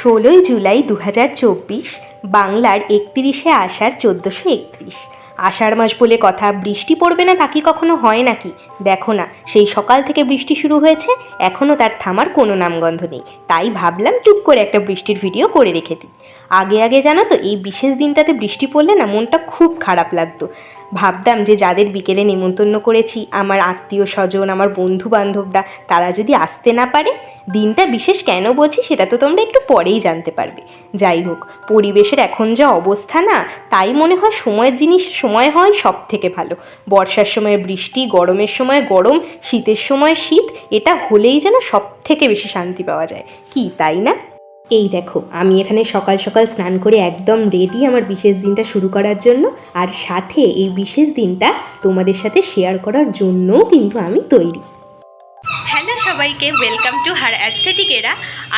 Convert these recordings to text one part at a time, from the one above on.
16ই জুলাই 2024 বাংলার 31শে আষাঢ় 1431। আষাঢ় মাস বলে কথা, বৃষ্টি পড়বে না তা কি কখনো হয় নাকি? দেখো না, সেই সকাল থেকে বৃষ্টি শুরু হয়েছে, এখনও তার থামার কোনো নামগন্ধ নেই। তাই ভাবলাম টুক করে একটা বৃষ্টির ভিডিও করে রেখে দিই। আগে জানো তো, এই বিশেষ দিনটাতে বৃষ্টি পড়লে না মনটা খুব খারাপ লাগতো। ভাবতাম যে যাদের বিকেলে নেমন্তন্ন করেছি, আমার আত্মীয় স্বজন, আমার বন্ধু বান্ধবরা, তারা যদি আসতে না পারে। দিনটা বিশেষ কেন বলছি সেটা তো তোমরা একটু পরেই জানতে পারবে। যাই হোক, পরিবেশের এখন যা অবস্থা না, তাই মনে হয় সময়ের জিনিস সময় হয় সব থেকে ভালো। বর্ষার সময় বৃষ্টি, গরমের সময় গরম, শীতের সময় শীত, এটা হলেই যেন সব থেকে বেশি শান্তি পাওয়া যায়, কি তাই না? এই দেখো, আমি এখানে সকাল সকাল স্নান করে একদম রেডি আমার বিশেষ দিনটা শুরু করার জন্য। আর সাথে এই বিশেষ দিনটা তোমাদের সাথে শেয়ার করার জন্যও কিন্তু আমি তৈরি। হ্যালো সবাইকে, ওয়েলকাম টু হার অ্যাস্থেটিক এরা।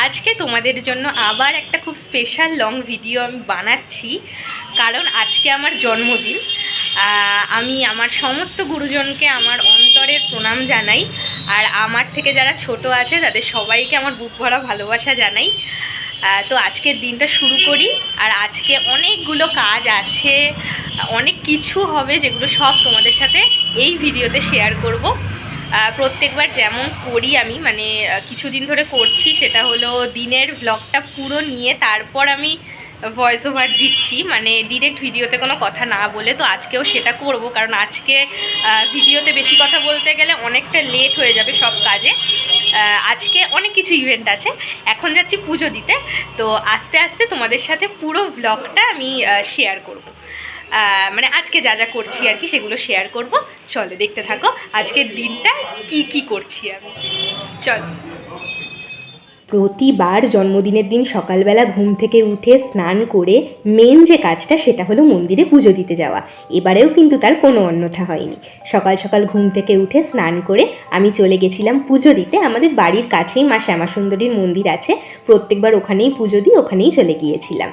আজকে তোমাদের জন্য আবার একটা খুব স্পেশাল লং ভিডিও আমি বানাচ্ছি, কারণ আজকে আমার জন্মদিন। আমি আমার সমস্ত গুরুজনকে আমার অন্তরের প্রণাম জানাই, আর আমার থেকে যারা ছোট আছে তাদের সবাইকে আমার বুক ভরা ভালোবাসা জানাই। তো আজকের দিনটা শুরু করি। আর আজকে অনেকগুলো কাজ আছে, অনেক কিছু হবে, যেগুলো সব তোমাদের সাথে এই ভিডিওতে শেয়ার করব। প্রত্যেকবার যেমন করি আমি, মানে কিছুদিন ধরে করছি, সেটা হলো দিনের ব্লগটা পুরো নিয়ে তারপর আমি ভয়েস ওভার দিচ্ছি, মানে ডিরেক্ট ভিডিওতে কোনো কথা না বলে। তো আজকেও সেটা করব, কারণ আজকে ভিডিওতে বেশি কথা বলতে গেলে অনেকটা লেট হয়ে যাবে সব কাজে। আজকে অনেক কিছু ইভেন্ট আছে, এখন যাচ্ছি পুজো দিতে। তো আস্তে আস্তে তোমাদের সাথে পুরো ব্লগটা আমি শেয়ার করব, মানে আজকে যা যা করছি আর কি সেগুলো শেয়ার করব। চলো দেখতে থাকো আজকের দিনটা কি করছি আমি। চলো। প্রতিবার জন্মদিনের দিন সকালবেলা ঘুম থেকে উঠে স্নান করে মেন যে কাজটা সেটা হলো মন্দিরে পুজো দিতে যাওয়া। এবারেও কিন্তু তার কোনো অন্যথা হয়নি। সকাল সকাল ঘুম থেকে উঠে স্নান করে আমি চলে গেছিলাম পুজো দিতে। আমাদের বাড়ির কাছেই মা শ্যামাসুন্দরীর মন্দির আছে, প্রত্যেকবার ওখানেই পুজো দিই, ওখানেই চলে গিয়েছিলাম।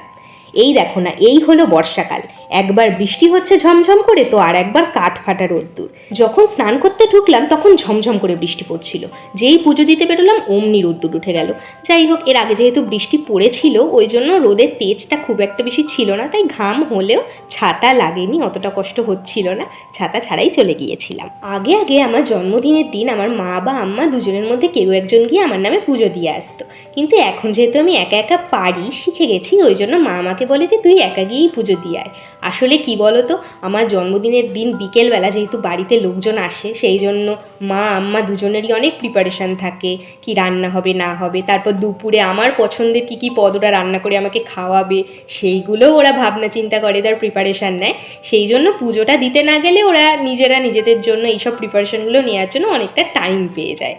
এই দেখো না, এই হলো বর্ষাকাল। একবার বৃষ্টি হচ্ছে ঝমঝম করে, তো আর একবার কাঠ ফাটা রোদ্দুর। যখন স্নান করতে ঢুকলাম তখন ঝমঝম করে বৃষ্টি পড়ছিল, যেই পুজো দিতে বেরোলাম অমনি রোদ্দুর উঠে গেল। যাই হোক, এর আগে যেহেতু বৃষ্টি পড়েছিল ওই জন্য রোদের তেজটা খুব একটা বেশি ছিল না, তাই ঘাম হলেও ছাতা লাগেনি, অতটা কষ্ট হচ্ছিল না, ছাতা ছাড়াই চলে গিয়েছিলাম। আগে আমার জন্মদিনের দিন আমার মা বা আম্মা দুজনের মধ্যে কেউ একজন গিয়ে আমার নামে পুজো দিয়ে আসতো, কিন্তু এখন যেহেতু আমি একা পারি, শিখে গেছি, ওই জন্য মা আমাকে বলে যে তুই একা গিয়েই পুজো দিয়ে আয়। আসলে কি বলো তো, আমার জন্মদিনের দিন বিকেলবেলা যেহেতু বাড়িতে লোকজন আসে, সেই জন্য মা আম্মা দুজনেরই অনেক প্রিপারেশান থাকে, কি রান্না হবে না হবে, তারপর দুপুরে আমার পছন্দের কী পদ ওরা রান্না করে আমাকে খাওয়াবে সেইগুলোও ওরা ভাবনা চিন্তা করে, তার প্রিপারেশান নেয়। সেই জন্য পুজোটা দিতে না গেলে ওরা নিজেরা নিজেদের জন্য এইসব প্রিপারেশানগুলো নেওয়ার জন্য অনেকটা টাইম পেয়ে যায়।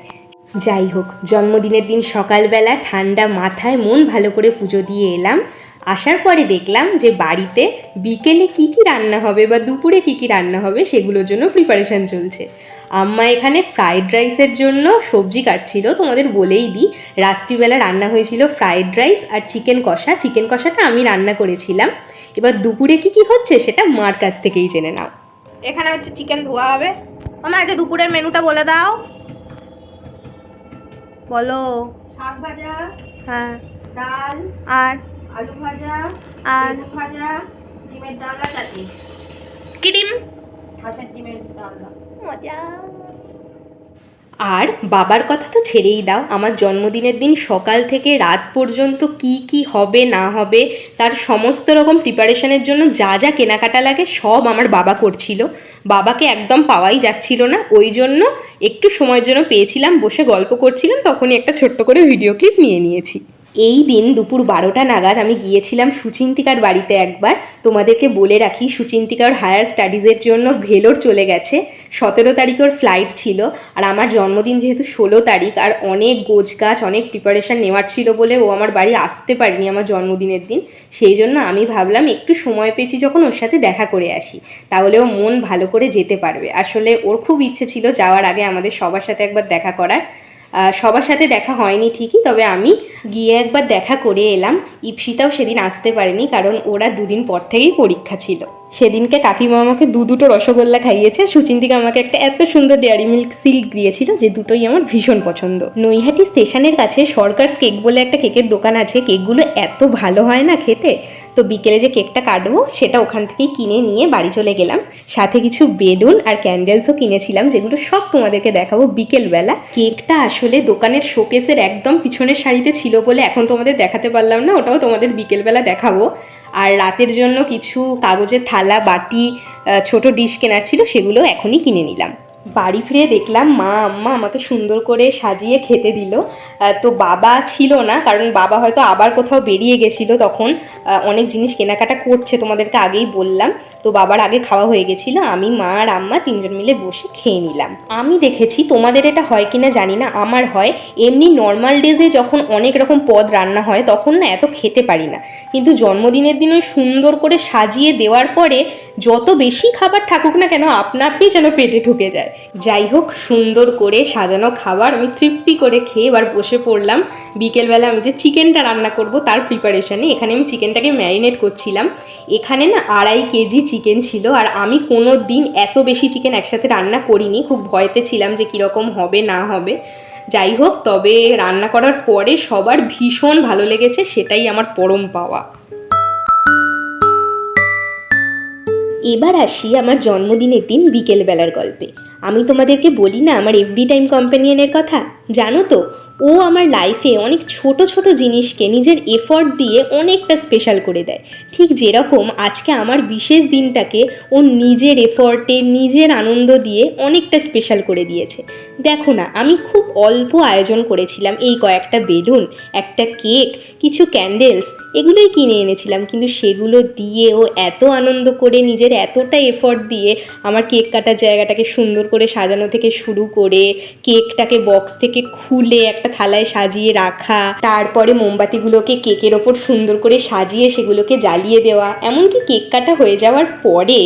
যাই হোক, জন্মদিনের দিন সকালবেলা ঠান্ডা মাথায় মন ভালো করে পুজো দিয়ে এলাম। আসার পরে দেখলাম যে বাড়িতে বিকেলে কি রান্না হবে বা দুপুরে কি রান্না হবে সেগুলোর জন্য প্রিপারেশান চলছে। আম্মা এখানে ফ্রাইড রাইসের জন্য সবজি কাটছিল। তোমাদের বলেই দিই, রাত্রিবেলা রান্না হয়েছিল ফ্রাইড রাইস আর চিকেন কষা। চিকেন কষাটা আমি রান্না করেছিলাম। এবার দুপুরে কি হচ্ছে সেটা মার কাছ থেকেই জেনে নাও। এখানে হচ্ছে চিকেন ধোয়া হবে। আমার আগে দুপুরের মেনুটা বলে দাও। বলো। শাক ভাজা, হ্যাঁ, ডাল, আর আলু ভাজা, আর বেগুন ভাজা, ডিমের ডালনা, চাটনি। কি ডিম? হাঁসের ডিমের ডালনা। মজা। আর বাবার কথা তো ছেড়েই দাও, আমার জন্মদিনের দিন সকাল থেকে রাত পর্যন্ত কি হবে না হবে তার সমস্ত রকম প্রিপারেশনের জন্য যা কেনাকাটা লাগে সব আমার বাবা করছিল। বাবাকে একদম পাওয়াই যাচ্ছিল না, ওই জন্য একটু সময়ের জন্য পেয়েছিলাম, বসে গল্প করছিলাম, তখনই একটা ছোট্ট করে ভিডিও ক্লিপ নিয়েছি। এই দিন দুপুর 12টা নাগাদ আমি গিয়েছিলাম সুচিন্তিকার বাড়িতে একবার। তোমাদেরকে বলে রাখি, সুচিন্তিকার হায়ার স্টাডিজের জন্য ভেলোর চলে গেছে। 17 তারিখে ওর ফ্লাইট ছিল, আর আমার জন্মদিন যেহেতু 16 তারিখ, আর অনেক গোছগাছ অনেক প্রিপারেশান নেওয়ার ছিল বলে ও আমার বাড়ি আসতে পারেনি আমার জন্মদিনের দিন। সেই জন্য আমি ভাবলাম একটু সময় পেয়েছি যখন, ওর সাথে দেখা করে আসি, তাহলে ও মন ভালো করে যেতে পারবে। আসলে ওর খুব ইচ্ছে ছিল যাওয়ার আগে আমাদের সবার সাথে একবার দেখা করার। সবার সাথে দেখা হয়নি ঠিকই, তবে আমি গিয়ে একবার দেখা করে এলাম। ইপসিতাও সেদিন আসতে পারেনি, কারণ ওরা দুদিন পর থেকেই পরীক্ষা ছিল। সেদিনকে কাকিমা আমাকে দুটো রসগোল্লা খাইয়েছে, সুচিন্তিকা আমাকে একটা এত সুন্দর ডেয়ারি মিল্ক সিল্ক দিয়েছিল, যে দুটোই আমার ভীষণ পছন্দ। নৈহাটি স্টেশনের কাছে সরকারস কেক বলে একটা কেকের দোকান আছে, কেকগুলো এত ভালো হয় না খেতে। তো বিকেলে যে কেকটা কাটবো সেটা ওখান থেকেই কিনে নিয়ে বাড়ি চলে গেলাম, সাথে কিছু বেলুন আর ক্যান্ডেলসও কিনেছিলাম, যেগুলো সব তোমাদেরকে দেখাবো বিকেলবেলা। কেকটা আসলে দোকানের শোকেসের একদম পিছনের সারিতে ছিল বলে এখন তোমাদের দেখাতে পারলাম না, ওটাও তোমাদের বিকেলবেলা দেখাবো। আর রাতের জন্য কিছু কাগজের থালা, বাটি, ছোট ডিশ কেনার ছিল, সেগুলো এখনই কিনে নিলাম। বাড়ি ফিরে দেখলাম আম্মা আমাকে সুন্দর করে সাজিয়ে খেতে দিল। তো বাবা ছিল না, কারণ বাবা হয়তো আবার কোথাও বেরিয়ে গেছিলো, তখন অনেক জিনিস কেনাকাটা করছে, তোমাদেরকে আগেই বললাম। তো বাবার আগে খাওয়া হয়ে গেছিলো, আমি, মা আর আম্মা তিনজন মিলে বসে খেয়ে নিলাম। আমি দেখেছি, তোমাদের এটা হয় কিনা জানি না, আমার হয় এমনি নর্মাল ডেজে যখন অনেক রকম পদ রান্না হয় তখন না এত খেতে পারি না, কিন্তু জন্মদিনের দিন ওই সুন্দর করে সাজিয়ে দেওয়ার পরে যত বেশি খাবার থাকুক না কেন আপনা আপনি যেন পেটে ঢুকে যায়। যাই হোক, সুন্দর করে সাজানো খাবার আমি তৃপ্তি করে খেয়ে এবার বসে পড়লাম। বিকেলবেলা আমি যে চিকেনটা রান্না করব তার প্রিপারেশানে। এখানে আমি চিকেনটাকে ম্যারিনেট করছিলাম। এখানে না 2.5 কেজি চিকেন ছিল, আর আমি কোনো দিন এত বেশি চিকেন একসাথে রান্না করিনি, খুব ভয়তে ছিলাম যে কীরকম হবে না হবে। যাই হোক, তবে রান্না করার পরে সবার ভীষণ ভালো লেগেছে, সেটাই আমার পরম পাওয়া। এবার আসি আমার জন্মদিনের দিন বিকেলবেলার গল্পে। আমি তোমাদেরকে বলি না আমার এভরি টাইম কম্প্যানিয়নের কথা, জানো তো ও আমার লাইফে অনেক ছোট ছোট জিনিসকে নিজের এফর্ট দিয়ে অনেকটা স্পেশাল করে দেয়। ঠিক যেরকম আজকে আমার বিশেষ দিনটাকে ও নিজের এফর্টে, নিজের আনন্দ দিয়ে অনেকটা স্পেশাল করে দিয়েছে। দেখো না, আমি খুব অল্প আয়োজন করেছিলাম, এই কয়েকটা বেলুন, একটা কেক, কিছু ক্যান্ডেলস, এগুলোই কিনে এনেছিলাম, কিন্তু সেগুলো দিয়ে ও এত আনন্দ করে নিজের এতটা এফর্ট দিয়ে আমার কেক কাটার জায়গাটাকে সুন্দর করে সাজানো থেকে শুরু করে কেকটাকে বক্স থেকে খুলে একটা থালায় সাজিয়ে রাখা, তারপরে মোমবাতিগুলোকে কেকের ওপর সুন্দর করে সাজিয়ে সেগুলোকে জ্বালিয়ে দেওয়া, এমনকি কেক কাটা হয়ে যাওয়ার পরে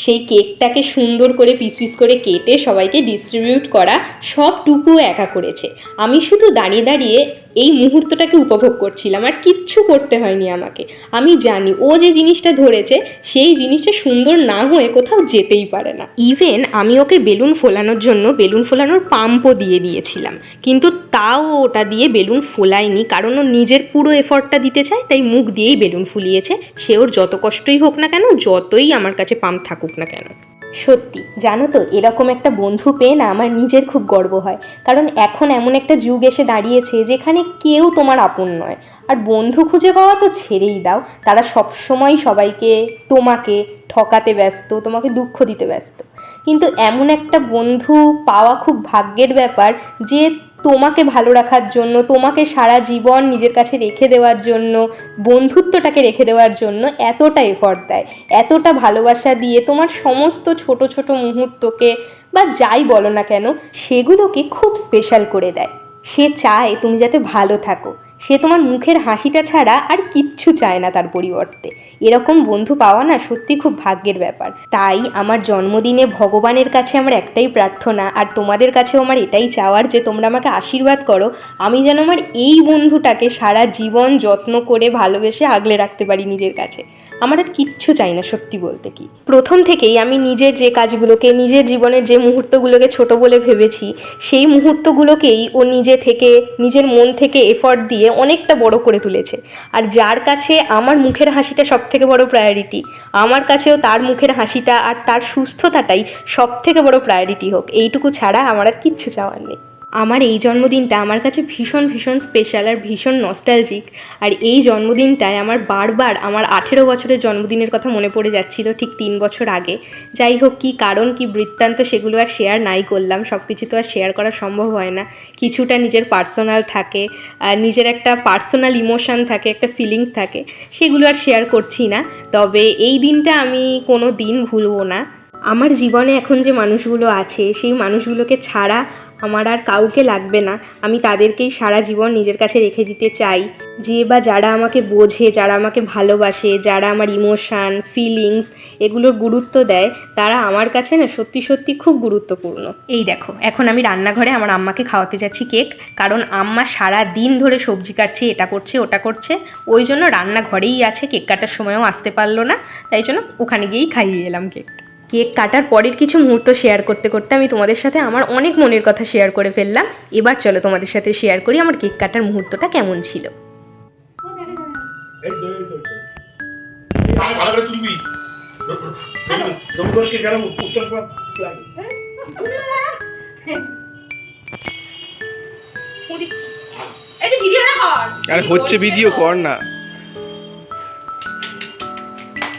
সেই কেকটাকে সুন্দর করে পিস পিস করে কেটে সবাইকে ডিস্ট্রিবিউট করা, সবটুকু একা করেছে। আমি শুধু দাঁড়িয়ে দাঁড়িয়ে এই মুহূর্তটাকে উপভোগ করছিলাম, আর কিচ্ছু করতে হয়নি আমাকে। আমি জানি ও যে জিনিসটা ধরেছে সেই জিনিসটা সুন্দর না হয়ে কোথাও যেতেই পারে না। ইভেন আমি ওকে বেলুন ফোলানোর জন্য বেলুন ফোলানোর পাম্পও দিয়ে দিয়েছিলাম, কিন্তু তাও ওটা দিয়ে বেলুন ফোলায়নি, কারণ ও নিজের পুরো এফর্টটা দিতে চায়, তাই মুখ দিয়েই বেলুন ফুলিয়েছে। সে ওর যত কষ্টই হোক না কেন, যতই আমার কাছে পাম্প থাকুক না কেন। সত্যি জানো তো, এরকম একটা বন্ধু পেয়ে না আমার নিজের খুব গর্ব হয়, কারণ এখন এমন একটা যুগ এসে দাঁড়িয়েছে যেখানে কেউ তোমার আপন নয়। আর বন্ধু খুঁজে পাওয়া তো ছেড়েই দাও, তারা সবসময় সবাইকে তোমাকে ঠকাতে ব্যস্ত, তোমাকে দুঃখ দিতে ব্যস্ত। কিন্তু এমন একটা বন্ধু পাওয়া খুব ভাগ্যের ব্যাপার, যে তোমাকে ভালো রাখার জন্য, তোমাকে সারা জীবন নিজের কাছে রেখে দেওয়ার জন্য, বন্ধুত্বটাকে রেখে দেওয়ার জন্য এতটা এফর্ট দেয়, এতটা ভালোবাসা দিয়ে তোমার সমস্ত ছোট ছোট মুহূর্তকে বা যাই বলো না কেন সেগুলোকে খুব স্পেশাল করে দেয়। সে চায় তুমি যাতে ভালো থাকো, সে তোমার মুখের হাসিটা ছাড়া আর কিচ্ছু চায় না তার পরিবর্তে। এরকম বন্ধু পাওয়া না সত্যি খুব ভাগ্যের ব্যাপার। তাই আমার জন্মদিনে ভগবানের কাছে আমার একটাই প্রার্থনা, আর তোমাদের কাছেও আমার এটাই চাওয়ার, যে তোমরা আমাকে আশীর্বাদ করো আমি যেন আমার এই বন্ধুটাকে সারা জীবন যত্ন করে ভালোবেসে আগলে রাখতে পারি নিজের কাছে। আমার আর কিচ্ছু চাই না সত্যি বলতে কি। প্রথম থেকেই আমি নিজের যে কাজগুলোকে, নিজের জীবনের যে মুহূর্তগুলোকে ছোট বলে ভেবেছি, সেই মুহূর্তগুলোকেই ও নিজে থেকে, নিজের মন থেকে এফর্ট দিয়ে অনেকটা বড় করে তুলেছে। আর যার কাছে আমার মুখের হাসিটা সব থেকে বড় প্রায়োরিটি, আমার কাছেও তার মুখের হাসিটা আর তার সুস্থতাটাই সব থেকে বড় প্রায়োরিটি হোক, এইটুকু ছাড়া আমার আর কিচ্ছু চাওয়ার নেই। আমার এই জন্মদিনটা আমার কাছে ভীষণ ভীষণ স্পেশাল আর ভীষণ নস্টালজিক। আর এই জন্মদিনটায় আমার বারবার আমার 18 বছরের জন্মদিনের কথা মনে পড়ে যাচ্ছিল, ঠিক 3 বছর আগে। যাই হোক, কী কারণ কী বৃত্তান্ত সেগুলো আর শেয়ার নাই করলাম, সব কিছু তো আর শেয়ার করা সম্ভব হয় না। কিছুটা নিজের পার্সোনাল থাকে, আর নিজের একটা পার্সোনাল ইমোশান থাকে, একটা ফিলিংস থাকে, সেগুলো আর শেয়ার করছি না। তবে এই দিনটা আমি কোনো দিন ভুলবো না। আমার জীবনে এখন যে মানুষগুলো আছে সেই মানুষগুলোকে ছাড়া আমার আর কাউকে লাগবে না, আমি তাদেরকেই সারা জীবন নিজের কাছে রেখে দিতে চাই। যে বা যারা আমাকে বোঝে, যারা আমাকে ভালোবাসে, যারা আমার ইমোশান, ফিলিংস এগুলোর গুরুত্ব দেয়, তারা আমার কাছে না সত্যি সত্যি খুব গুরুত্বপূর্ণ। এই দেখো, এখন আমি রান্নাঘরে আমার আম্মাকে খাওয়াতে যাচ্ছি কেক, কারণ আম্মা সারা দিন ধরে সবজি কাটছে, এটা করছে ওটা করছে, ওই জন্য রান্নাঘরেই আছে, কেক কাটার সময়ও আসতে পারলো না, তাই জন্য ওখানে গিয়েই খাইয়ে এলাম কেকটা। কেক কাটার পরের কিছু মুহূর্ত শেয়ার করতে করতে আমি তোমাদের সাথে আমার অনেক মনের কথা শেয়ার করে ফেললাম। এবার চলো তোমাদের সাথে শেয়ার করি আমার কেক কাটার মুহূর্তটা কেমন ছিল। আরে হচ্ছে ভিডিও কর না।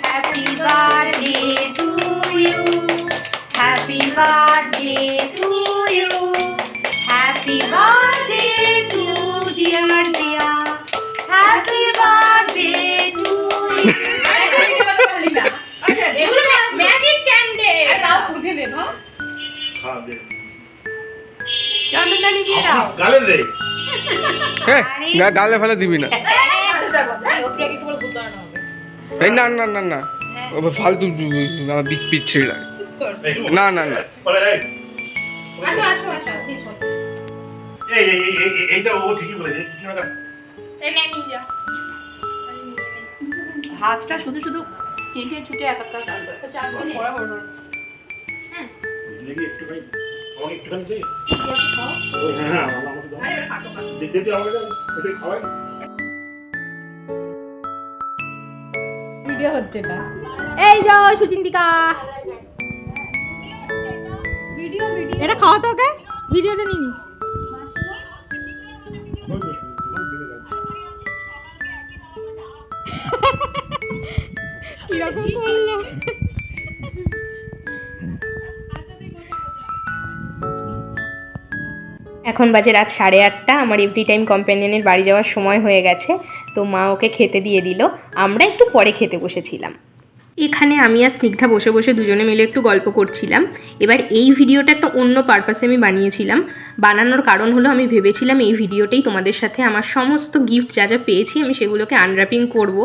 Happy birthday to you. Happy birthday to you. Happy birthday to dear dear. Happy birthday to you. Magic candle দাও ফুটে নে ভাও। চন্দনদানি দিয়ে দাও। গালে দে। হ্যাঁ গালে ফেলে দিবি না। এই না না না না, ও ফালতু আমার পিচ্ছিল লাগে। না না না, আসো আসো আসো। এইটা ও ঠিকই বলেছে। হাতটা শুধু শুধু চেঁচে ছুটে একাকার করবে। একটুখানি আমাকে একটুখানি দে। হ্যাঁ আমাকে দাও। দেখতে আমাকে দাও, এটা খাওয়াই। ভিডিও হচ্ছে না। এই যাও সুচিন্তিকা, ভিডিও ভিডিও এটা খাওয়া তো ওকে, ভিডিওতে নিনি। কিরকম করলো। এখন বাজে রাত 8:30, আমার এভরি টাইম কম্প্যানিয়নের বাড়ি যাওয়ার সময় হয়ে গেছে। তো মা ওকে খেতে দিয়ে দিল, আমরা একটু পরে খেতে বসেছিলাম। এখানে আমি আর স্নিগ্ধা বসে বসে দুজনে মিলে একটু গল্প করছিলাম। এবার এই ভিডিওটা একটা অন্য পারপাসে আমি বানিয়েছিলাম। বানানোর কারণ হলো আমি ভেবেছিলাম এই ভিডিওতেই তোমাদের সাথে আমার সমস্ত গিফট যা যা পেয়েছি আমি সেগুলোকে আনর্যাপিং করব।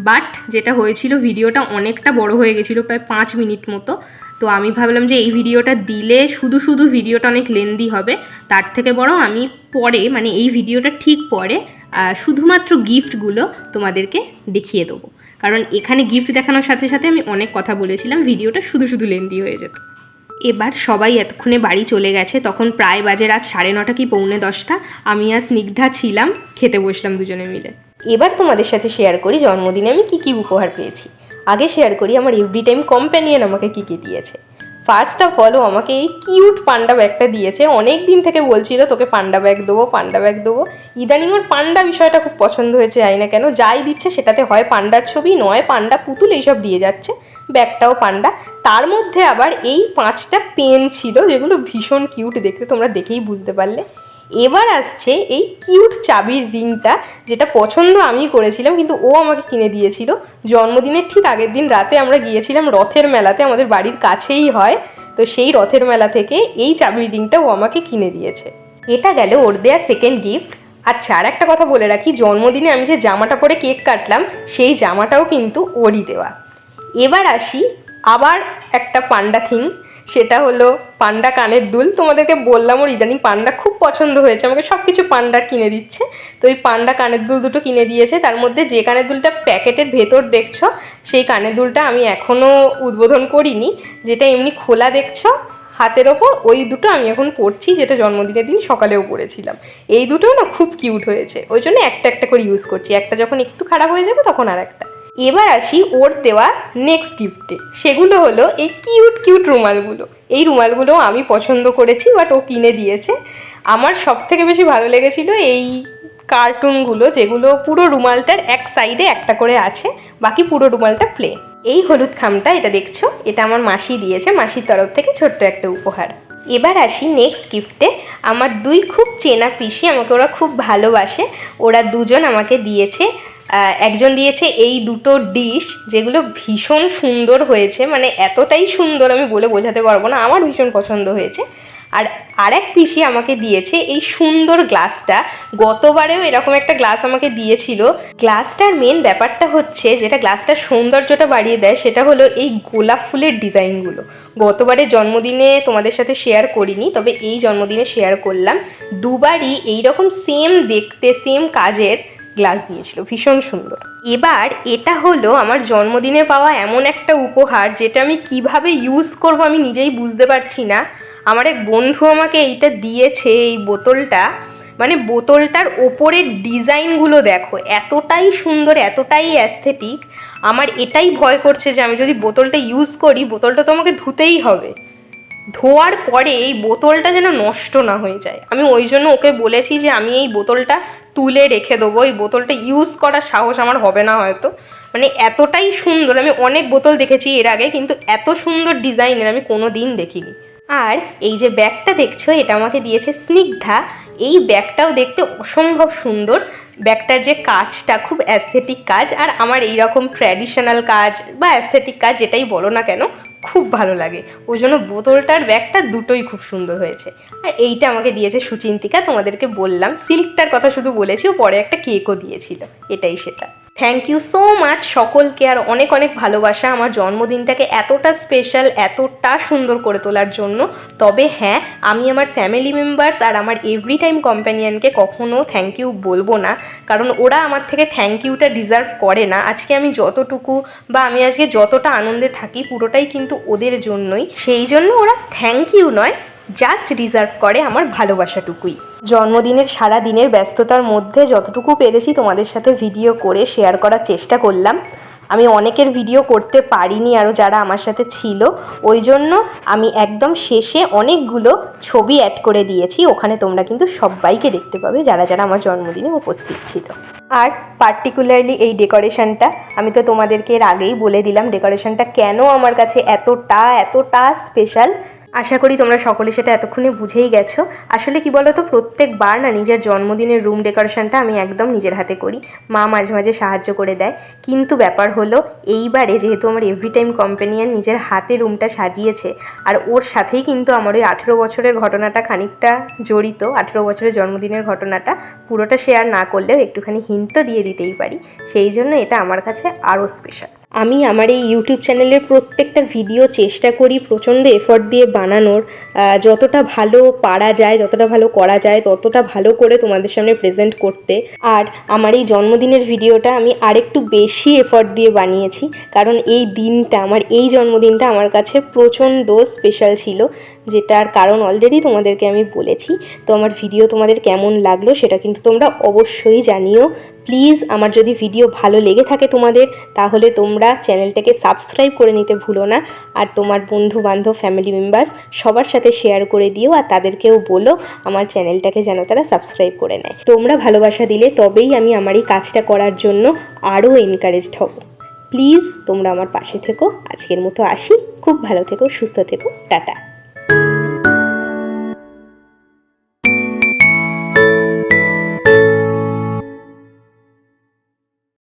বাট যেটা হয়েছিল, ভিডিওটা অনেকটা বড় হয়ে গেছিলো, প্রায় 5 মিনিট মতো। তো আমি ভাবলাম যে এই ভিডিওটা দিলে শুধু শুধু ভিডিওটা অনেক লেন্দি হবে, তার থেকে বরং আমি পরে, মানে এই ভিডিওটা ঠিক পরে শুধুমাত্র গিফটগুলো তোমাদেরকে দেখিয়ে দেবো। কারণ এখানে গিফট দেখানোর সাথে সাথে আমি অনেক কথা বলেছিলাম, ভিডিওটা শুধু শুধু লেন্দি হয়ে যেত। এবার সবাই এতক্ষণে বাড়ি চলে গেছে, তখন প্রায় বাজে রাত 9:30 কি 9:45। আমি আর স্নিগ্ধা ছিলাম, খেতে বসলাম দুজনে মিলে। এবার তোমাদের সাথে শেয়ার করি জন্মদিনে আমি কী কী উপহার পেয়েছি। আগে শেয়ার করি আমার এভরি টাইম কম্প্যানিয়ন আমাকে কী কী দিয়েছে। ফার্স্ট অফ অল আমাকে এই কিউট পান্ডা ব্যাগটা দিয়েছে। অনেক দিন থেকে বলছিল তোকে পান্ডা ব্যাগ দেবো, পান্ডা ব্যাগ দেবো। ইদানিং ওর পান্ডা বিষয়টা খুব পছন্দ হয়েছে, জানি না কেন। যাই দিচ্ছে সেটাতে হয় পান্ডার ছবি, নয় পান্ডা পুতুল, এইসব দিয়ে যাচ্ছে। ব্যাগটাও পান্ডা, তার মধ্যে আবার এই 5টা পেন ছিল যেগুলো ভীষণ কিউট দেখতে, তোমরা দেখেই বুঝতে পারলে। এবার আসছে এই কিউট চাবির রিংটা, যেটা পছন্দ আমি করেছিলাম কিন্তু ও আমাকে কিনে দিয়েছিল। জন্মদিনের ঠিক আগের দিন রাতে আমরা গিয়েছিলাম রথের মেলাতে, আমাদের বাড়ির কাছেই হয়, তো সেই রথের মেলা থেকে এই চাবির রিংটা ও আমাকে কিনে দিয়েছে। এটা গেল ওর দেয়া সেকেন্ড গিফট। আচ্ছা, আর একটা কথা বলে রাখি, জন্মদিনে আমি যে জামাটা পরে কেক কাটলাম সেই জামাটাও কিন্তু ওরই দেওয়া। এবার আসি আবার একটা পান্ডা থিং, সেটা হলো পান্ডা কানের দুল। তোমাদেরকে বললাম ওর ইদানিং পান্ডা খুব পছন্দ হয়েছে, আমাকে সব কিছু পান্ডার কিনে দিচ্ছে। তো এই পান্ডা কানের দুল দুটো কিনে দিয়েছে। তার মধ্যে যে কানের দুলটা প্যাকেটের ভেতর দেখছো সেই কানের দুলটা আমি এখনও উদ্বোধন করিনি, যেটা এমনি খোলা দেখছো হাতের ওপর, ওই দুটো আমি এখন পরছি, যেটা জন্মদিনের দিন সকালেও পরেছিলাম। এই দুটো না খুব কিউট হয়েছে, ওই জন্য একটা একটা করে ইউজ করছি, একটা যখন একটু খারাপ হয়ে যাবে তখন আর একটা। এবার আসি ওর দেওয়া নেক্সট গিফটে, সেগুলো হলো এই কিউট কিউট রুমালগুলো। এই রুমালগুলো আমি পছন্দ করেছি, বাট ও কিনে দিয়েছে। আমার সব থেকে বেশি ভালো লেগেছিলো এই কার্টুনগুলো, যেগুলো পুরো রুমালটার এক সাইডে একটা করে আছে, বাকি পুরো রুমালটা প্লেন। এই হলুদ খামটা, এটা দেখছো, এটা আমার মাসি দিয়েছে, মাসির তরফ থেকে ছোট্ট একটা উপহার। এবার আসি নেক্সট গিফটে। আমার দুই খুব চেনা পিসি, আমাকে ওরা খুব ভালোবাসে, ওরা দুজন আমাকে দিয়েছে। একজন দিয়েছে এই দুটো ডিশ, যেগুলো ভীষণ সুন্দর হয়েছে, মানে এতটাই সুন্দর আমি বলে বোঝাতে পারবো না, আমার ভীষণ পছন্দ হয়েছে। আর আরেক পিসি আমাকে দিয়েছে এই সুন্দর গ্লাসটা। গতবারেও এরকম একটা গ্লাস আমাকে দিয়েছিল। গ্লাসটার মেন ব্যাপারটা হচ্ছে, যেটা গ্লাসটার সৌন্দর্যটা বাড়িয়ে দেয়, সেটা হলো এই গোলাপ ফুলের ডিজাইনগুলো। গতবারে জন্মদিনে তোমাদের সাথে শেয়ার করিনি, তবে এই জন্মদিনে শেয়ার করলাম। দুবারই এইরকম সেম দেখতে, সেম কাজের গ্লাস দিয়েছিল, ভীষণ সুন্দর। এবার এটা হলো আমার জন্মদিনে পাওয়া এমন একটা উপহার, যেটা আমি কিভাবে ইউজ করব আমি নিজেই বুঝতে পারছি না। আমার এক বন্ধু আমাকে এইটা দিয়েছে, এই বোতলটা। মানে বোতলটার ওপরের ডিজাইনগুলো দেখো, এতটাই সুন্দর, এতটাই অ্যাস্থেটিক। আমার এটাই ভয় করছে যে আমি যদি বোতলটা ইউজ করি, বোতলটা তো আমাকে ধুতেই হবে। ধোয়ার পরে এই বোতলটা যেন নষ্ট না হয়ে যায়। আমি ওই জন্য ওকে বলেছি যে আমি এই বোতলটা তুলে রেখে দেবো, এই বোতলটা ইউজ করার সাহস আমার হবে না হয়তো। মানে এতটাই সুন্দর, আমি অনেক বোতল দেখেছি এর আগে, কিন্তু এত সুন্দর ডিজাইনের আমি কোনো দিন দেখিনি। আর এই যে ব্যাগটা দেখছো, এটা আমাকে দিয়েছে স্নিগ্ধা। এই ব্যাগটাও দেখতে অসম্ভব সুন্দর। ব্যাগটার যে কাজটা খুব অ্যাস্থেটিক কাজ, আর আমার এই রকম ট্র্যাডিশনাল কাজ বা অ্যাস্থেটিক কাজ যেটাই বলো না কেন, খুব ভালো লাগে। ওই জন্য বোতলটার ব্যাগটা দুটোই খুব সুন্দর হয়েছে। আর এইটা আমাকে দিয়েছে সুচিন্তিকা, তোমাদেরকে বললাম। সিল্কটার কথা শুধু বলেছি, ও পরে একটা কেকও দিয়েছিল, এটাই সেটা। থ্যাংক ইউ সো মাচ সকলকে, আর অনেক অনেক ভালোবাসা আমার জন্মদিনটাকে এতটা স্পেশাল, এতটা সুন্দর করে তোলার জন্য। তবে হ্যাঁ, আমি আমার ফ্যামিলি মেম্বার্স আর আমার এভরি টাইম কম্প্যানিয়নকে কখনও থ্যাংক ইউ বলবো না, কারণ ওরা আমার থেকে থ্যাংক ইউটা ডিজার্ভ করে না। আজকে আমি যতটুকু বা আমি আজকে যতটা আনন্দে থাকি, পুরোটাই কিন্তু ওদের জন্যই। সেই জন্য ওরা থ্যাংক ইউ নয়, জাস্ট ডিজার্ভ করে আমার ভালোবাসাটুকুই। জন্মদিনের সারা দিনের ব্যস্ততার মধ্যে যতটুকু পেরেছি তোমাদের সাথে ভিডিও করে শেয়ার করার চেষ্টা করলাম। আমি অনেকের ভিডিও করতে পারিনি, আরও যারা আমার সাথে ছিল, ওই জন্য আমি একদম শেষে অনেকগুলো ছবি অ্যাড করে দিয়েছি। ওখানে তোমরা কিন্তু সবাইকে দেখতে পাবে যারা যারা আমার জন্মদিনে উপস্থিত ছিল। আর পার্টিকুলারলি এই ডেকোরেশনটা আমি তো তোমাদেরকে এর আগেই বলে দিলাম, ডেকোরেশনটা কেন আমার কাছে এতটা স্পেশাল। আশা করি তোমরা সকলে সেটা এতক্ষণে বুঝেই গেছো। আসলে কি বলো তো, প্রত্যেকবার না নিজের জন্মদিনের রুম ডেকোরেশনটা আমি একদম নিজের হাতে করি, মা মাঝে মাঝে সাহায্য করে দেয়। কিন্তু ব্যাপার হলো, এইবারে যেহেতু আমার এভরি টাইম কম্প্যানিয়ন নিজের হাতে রুমটা সাজিয়েছে, আর ওর সাথেই কিন্তু আমার ওই 18 বছরের ঘটনাটা খানিকটা জড়িত। 18 বছরের জন্মদিনের ঘটনাটা পুরোটা শেয়ার না করলেও একটুখানি হিন্ট তো দিয়ে দিতেই পারি। সেই জন্য এটা আমার কাছে আরও স্পেশাল। আমি আমার এই ইউটিউব চ্যানেলের প্রত্যেকটা ভিডিও চেষ্টা করি প্রচণ্ড এফর্ট দিয়ে বানানোর, যতটা ভালো পারা যায়, যতটা ভালো করা যায়, ততটা ভালো করে তোমাদের সামনে প্রেজেন্ট করতে। আর আমার এই জন্মদিনের ভিডিওটা আমি আরেকটু বেশি এফর্ট দিয়ে বানিয়েছি, কারণ এই দিনটা, আমার এই জন্মদিনটা আমার কাছে প্রচণ্ড স্পেশাল ছিল, যেটার কারণ অলরেডি তোমাদেরকে আমি বলেছি। তো আমার ভিডিও তোমাদের কেমন লাগলো সেটা কিন্তু তোমরা অবশ্যই জানিও। প্লিজ, আমার যদি ভিডিও ভালো লেগে থাকে তোমাদের, তাহলে তোমরা চ্যানেলটাকে সাবস্ক্রাইব করে নিতে ভুলো না। আর তোমার বন্ধু বান্ধব, ফ্যামিলি মেম্বার্স সবার সাথে শেয়ার করে দিও, আর তাদেরকেও বলো আমার চ্যানেলটাকে যেন তারা সাবস্ক্রাইব করে নেয়। তোমরা ভালোবাসা দিলে তবেই আমি আমার এই কাজটা করার জন্য আরও এনকারেজড হব। প্লিজ তোমরা আমার পাশে থেকো। আজকের মতো আসি, খুব ভালো থেকো, সুস্থ থেকো, টাটা।